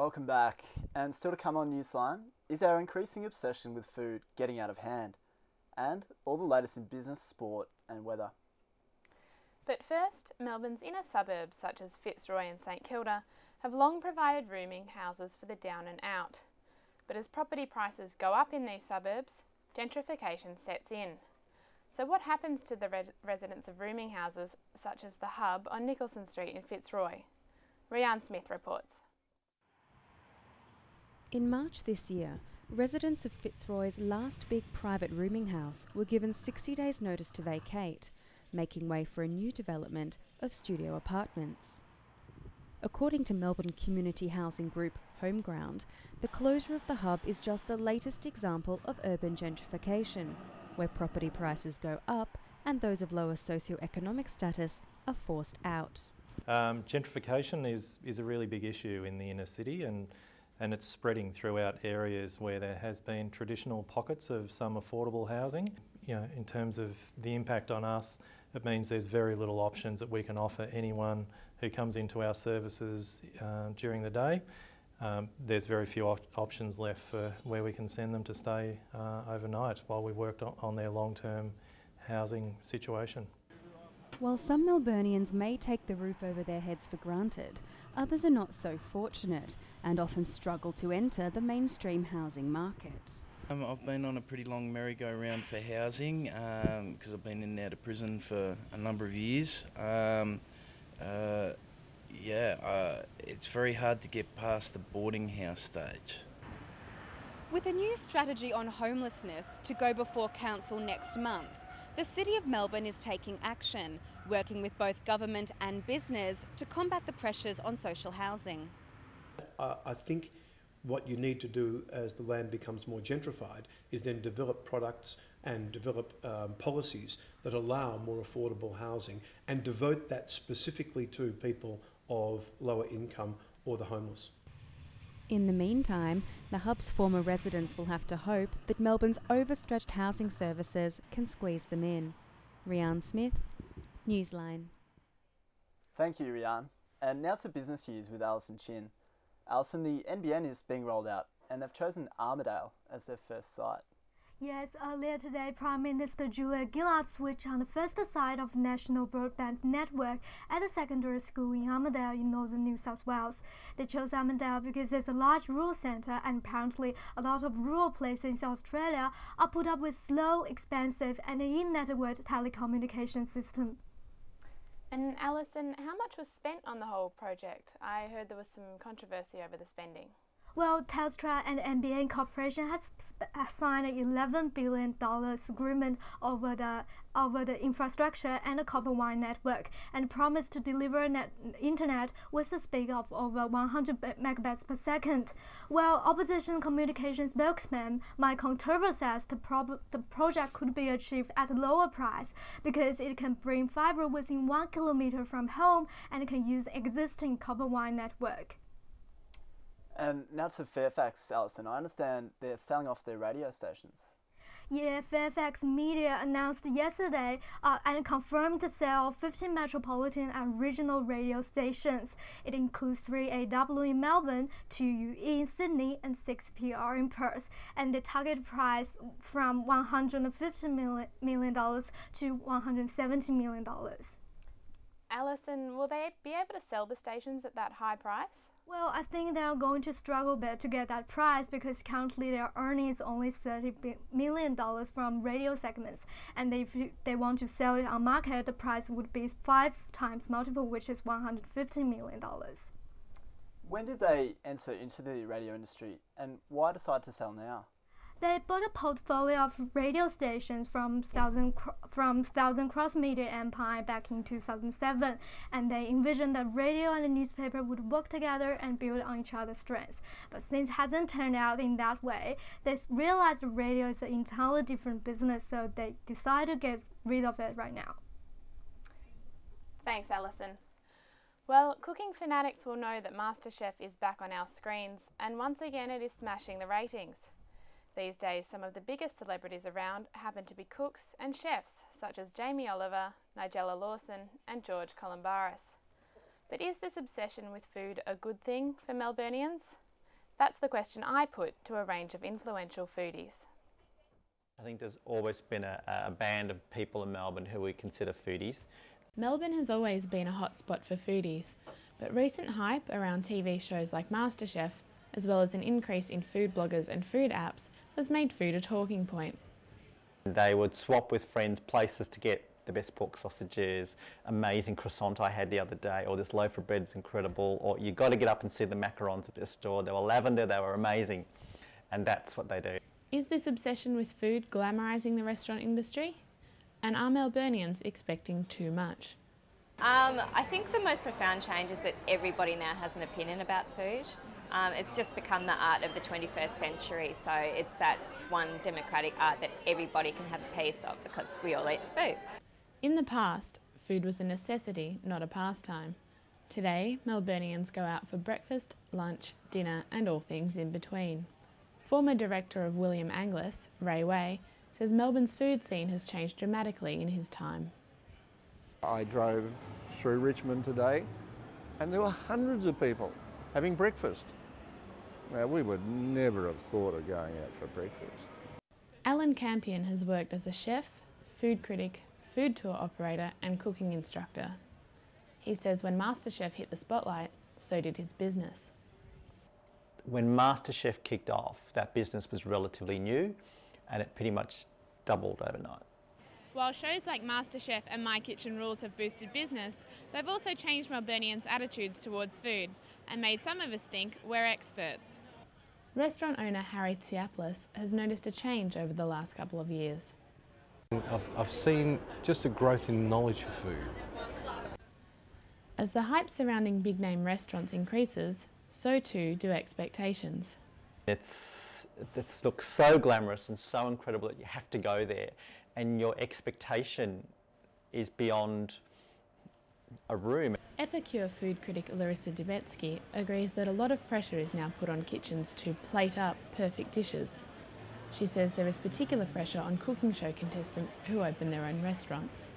Welcome back. And still to come on Newsline is our increasing obsession with food getting out of hand, and all the latest in business, sport and weather. But first, Melbourne's inner suburbs such as Fitzroy and St Kilda have long provided rooming houses for the down and out. But as property prices go up in these suburbs, gentrification sets in. So what happens to the residents of rooming houses such as the Hub on Nicholson Street in Fitzroy? Rianne Smith reports. In March this year, residents of Fitzroy's last big private rooming house were given 60 days notice to vacate, making way for a new development of studio apartments. According to Melbourne community housing group Homeground, the closure of the Hub is just the latest example of urban gentrification, where property prices go up and those of lower socioeconomic status are forced out. Gentrification is a really big issue in the inner city, and it's spreading throughout areas where there has been traditional pockets of some affordable housing. You know, in terms of the impact on us, it means there's very little options that we can offer anyone who comes into our services during the day. There's very few options left for where we can send them to stay overnight while we worked on their long-term housing situation. While some Melburnians may take the roof over their heads for granted, others are not so fortunate and often struggle to enter the mainstream housing market. I've been on a pretty long merry-go-round for housing because I've been in and out of prison for a number of years. It's very hard to get past the boarding house stage. With a new strategy on homelessness to go before council next month, the City of Melbourne is taking action, working with both government and business to combat the pressures on social housing. I think what you need to do as the land becomes more gentrified is then develop products and develop policies that allow more affordable housing and devote that specifically to people of lower income or the homeless. In the meantime, the Hub's former residents will have to hope that Melbourne's overstretched housing services can squeeze them in. Rianne Smith, Newsline. Thank you, Rianne. And now to business news with Alison Chin. Alison, the NBN is being rolled out and they've chosen Armidale as their first site. Yes, earlier today, Prime Minister Julia Gillard switched on the first site of National Broadband Network at a secondary school in Armidale in northern New South Wales. They chose Armidale because it's a large rural centre and apparently a lot of rural places in Australia are put up with slow, expensive and in-network telecommunication system. And Alison, how much was spent on the whole project? I heard there was some controversy over the spending. Well, Telstra and NBN Corporation has signed an $11 billion agreement over the infrastructure and the copper wire network and promised to deliver internet with the speed of over 100 megabytes per second. Well, opposition communication spokesman Michael Turbo says the project could be achieved at a lower price because it can bring fibre within 1 kilometre from home and can use existing copper wire network. And now to Fairfax, Alison. I understand they're selling off their radio stations. Yeah, Fairfax Media announced yesterday and confirmed the sale of 15 metropolitan and regional radio stations. It includes 3 AW in Melbourne, 2 UE in Sydney and 6 PR in Perth. And the target price from $150 million to $170 million. Alison, will they be able to sell the stations at that high price? Well, I think they are going to struggle a bit to get that price because currently their earnings is only $30 million from radio segments. And if they want to sell it on market, the price would be 5 times multiple, which is $150 million. When did they enter into the radio industry and why decide to sell now? They bought a portfolio of radio stations from Southern Cross Media Empire back in 2007, and they envisioned that radio and the newspaper would work together and build on each other's strengths. But since it hasn't turned out in that way, they realized the radio is an entirely different business, so they decided to get rid of it right now. Thanks, Alison. Well, cooking fanatics will know that MasterChef is back on our screens, and once again it is smashing the ratings. These days, some of the biggest celebrities around happen to be cooks and chefs, such as Jamie Oliver, Nigella Lawson and George Columbaris. But is this obsession with food a good thing for Melburnians? That's the question I put to a range of influential foodies. I think there's always been a band of people in Melbourne who we consider foodies. Melbourne has always been a hotspot for foodies, but recent hype around TV shows like MasterChef, as well as an increase in food bloggers and food apps, has made food a talking point. They would swap with friends places to get the best pork sausages, amazing croissant I had the other day, or this loaf of bread's incredible, or you got to get up and see the macarons at this store. They were lavender, they were amazing, and that's what they do. Is this obsession with food glamorising the restaurant industry? And are Melburnians expecting too much? I think the most profound change is that everybody now has an opinion about food. It's just become the art of the 21st century, so it's that one democratic art that everybody can have a piece of because we all eat food. In the past, food was a necessity, not a pastime. Today, Melburnians go out for breakfast, lunch, dinner and all things in between. Former director of William Angliss, Ray Way, says Melbourne's food scene has changed dramatically in his time. I drove through Richmond today and there were hundreds of people having breakfast. Now, we would never have thought of going out for breakfast. Alan Campion has worked as a chef, food critic, food tour operator and cooking instructor. He says when MasterChef hit the spotlight, so did his business. When MasterChef kicked off, that business was relatively new and it pretty much doubled overnight. While shows like MasterChef and My Kitchen Rules have boosted business, they've also changed Melburnians' attitudes towards food and made some of us think we're experts. Restaurant owner Harry Tsiaplis has noticed a change over the last couple of years. I've seen just a growth in knowledge of food. As the hype surrounding big-name restaurants increases, so too do expectations. It looks so glamorous and so incredible that you have to go there, and your expectation is beyond a room. Epicure food critic Larissa Dubetsky agrees that a lot of pressure is now put on kitchens to plate up perfect dishes. She says there is particular pressure on cooking show contestants who open their own restaurants.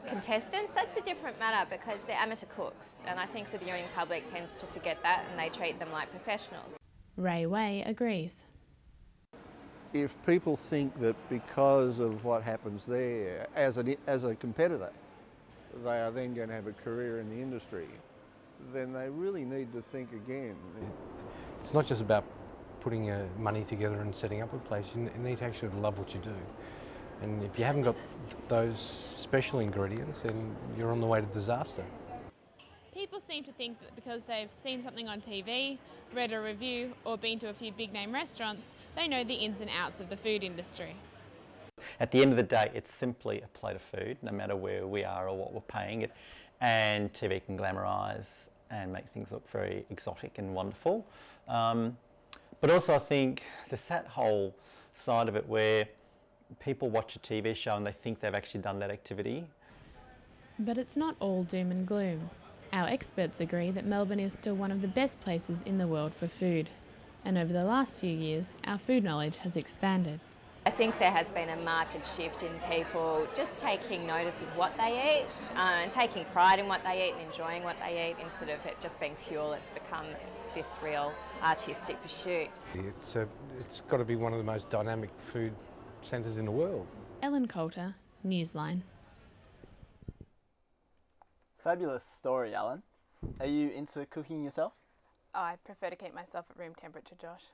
Contestants, that's a different matter because they're amateur cooks, and I think the viewing public tends to forget that and they treat them like professionals. Ray Way agrees. If people think that because of what happens there, as a competitor, they are then going to have a career in the industry, then they really need to think again. It's not just about putting money together and setting up a place. You need to actually love what you do. And if you haven't got those special ingredients, then you're on the way to disaster. People seem to think that because they've seen something on TV, read a review or been to a few big name restaurants, they know the ins and outs of the food industry. At the end of the day, it's simply a plate of food, no matter where we are or what we're paying it. And TV can glamorise and make things look very exotic and wonderful. But also I think there's that whole side of it where people watch a TV show and they think they've actually done that activity. But it's not all doom and gloom. Our experts agree that Melbourne is still one of the best places in the world for food. And over the last few years, our food knowledge has expanded. I think there has been a marked shift in people just taking notice of what they eat and taking pride in what they eat and enjoying what they eat instead of it just being fuel. It's become this real artistic pursuit. It's got to be one of the most dynamic food centres in the world. Ellen Coulter, Newsline. Fabulous story, Alan. Are you into cooking yourself? I prefer to keep myself at room temperature, Josh.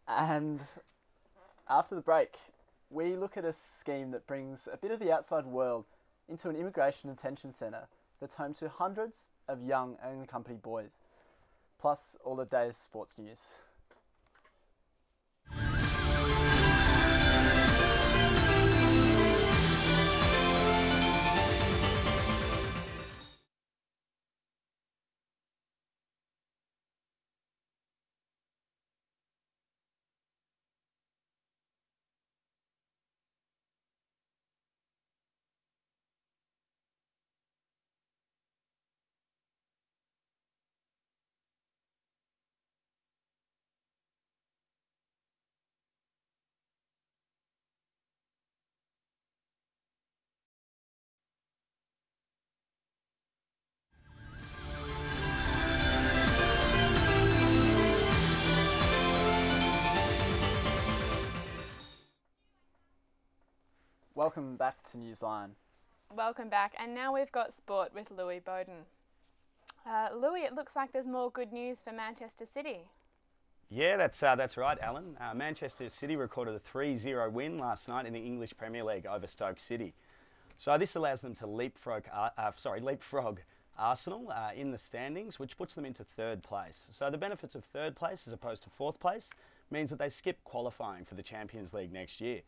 And after the break, we look at a scheme that brings a bit of the outside world into an immigration detention centre that's home to hundreds of young unaccompanied boys, plus all the day's sports news. Welcome back to Newsline. Welcome back, and now we've got sport with Louis Bowden. Louis, it looks like there's more good news for Manchester City. Yeah, that's right, Alan. Manchester City recorded a 3-0 win last night in the English Premier League over Stoke City. So this allows them to leapfrog Arsenal in the standings, which puts them into third place. So the benefits of third place as opposed to fourth place means that they skip qualifying for the Champions League next year.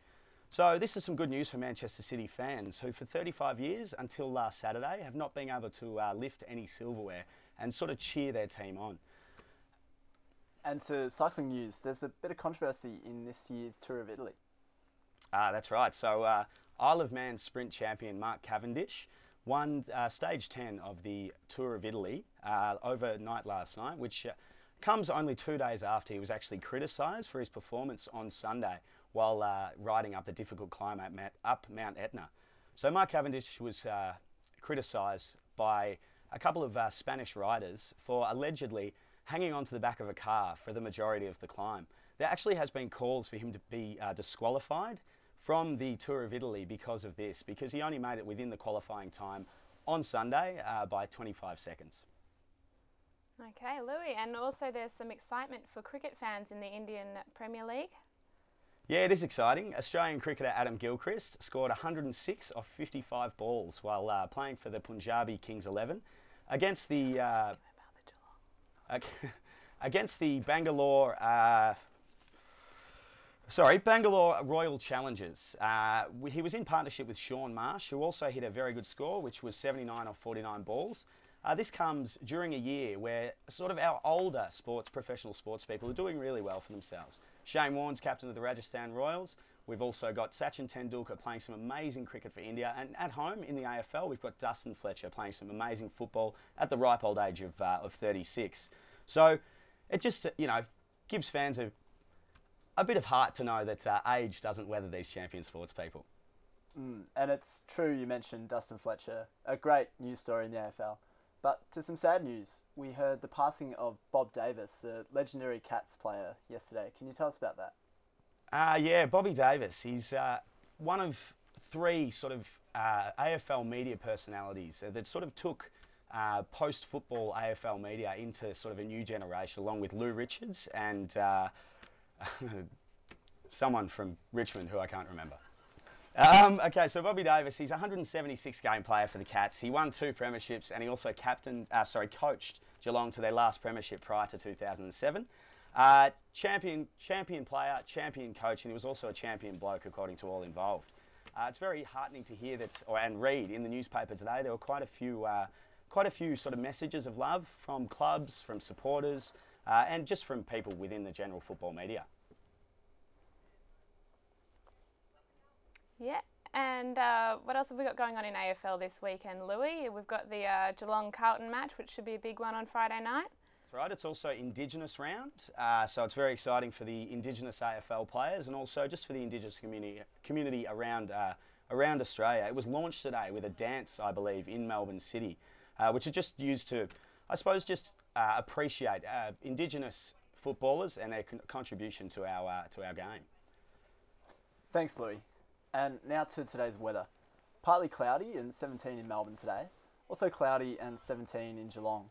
So this is some good news for Manchester City fans who for 35 years until last Saturday have not been able to lift any silverware and sort of cheer their team on. And to cycling news, there's a bit of controversy in this year's Tour of Italy. That's right. So Isle of Man sprint champion Mark Cavendish won stage 10 of the Tour of Italy overnight last night, which comes only 2 days after he was actually criticised for his performance on Sunday while riding up the difficult climb up Mount Etna. So Mark Cavendish was criticised by a couple of Spanish riders for allegedly hanging onto the back of a car for the majority of the climb. There actually has been calls for him to be disqualified from the Tour of Italy because of this, because he only made it within the qualifying time on Sunday by 25 seconds. Okay, Louis, and also there's some excitement for cricket fans in the Indian Premier League. Yeah, it is exciting. Australian cricketer Adam Gilchrist scored 106 off 55 balls while playing for the Punjabi Kings 11 against the Bangalore Royal Challengers. He was in partnership with Sean Marsh, who also hit a very good score, which was 79 off 49 balls. This comes during a year where sort of our older professional sports people are doing really well for themselves. Shane Warne's captain of the Rajasthan Royals. We've also got Sachin Tendulkar playing some amazing cricket for India. And at home in the AFL, we've got Dustin Fletcher playing some amazing football at the ripe old age of 36. So it just, gives fans a bit of heart to know that age doesn't weather these champion sports people. And it's true you mentioned Dustin Fletcher, a great news story in the AFL. But to some sad news, we heard the passing of Bob Davis, a legendary Cats player, yesterday. Can you tell us about that? Yeah, Bobby Davis. He's one of three sort of AFL media personalities that sort of took post-football AFL media into sort of a new generation, along with Lou Richards and someone from Richmond who I can't remember. Okay, so Bobby Davis, he's a 176 game player for the Cats. He won 2 premierships and he also coached Geelong to their last premiership prior to 2007. Champion player, champion coach, and he was also a champion bloke according to all involved. It's very heartening to hear that, and read in the newspaper today, there were quite a few sort of messages of love from clubs, from supporters, and just from people within the general football media. Yeah, and what else have we got going on in AFL this weekend, Louis? We've got the Geelong-Carlton match, which should be a big one on Friday night. That's right, it's also Indigenous round, so it's very exciting for the Indigenous AFL players and also just for the Indigenous community around Australia. It was launched today with a dance, I believe, in Melbourne City, which is just used to, I suppose, appreciate Indigenous footballers and their contribution to our game. Thanks, Louis. And now to today's weather. Partly cloudy and 17 in Melbourne today. Also cloudy and 17 in Geelong.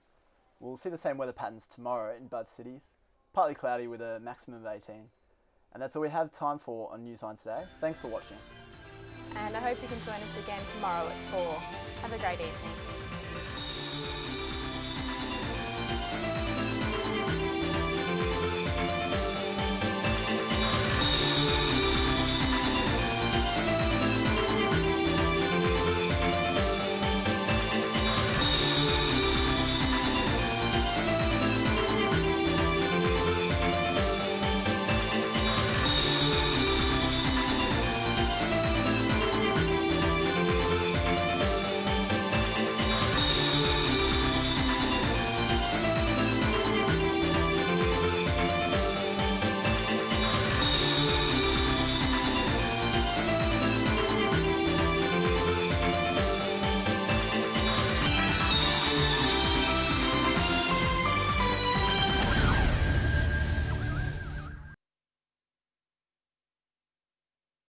We'll see the same weather patterns tomorrow in both cities. Partly cloudy with a maximum of 18. And that's all we have time for on Newsline today. Thanks for watching. And I hope you can join us again tomorrow at 4. Have a great evening.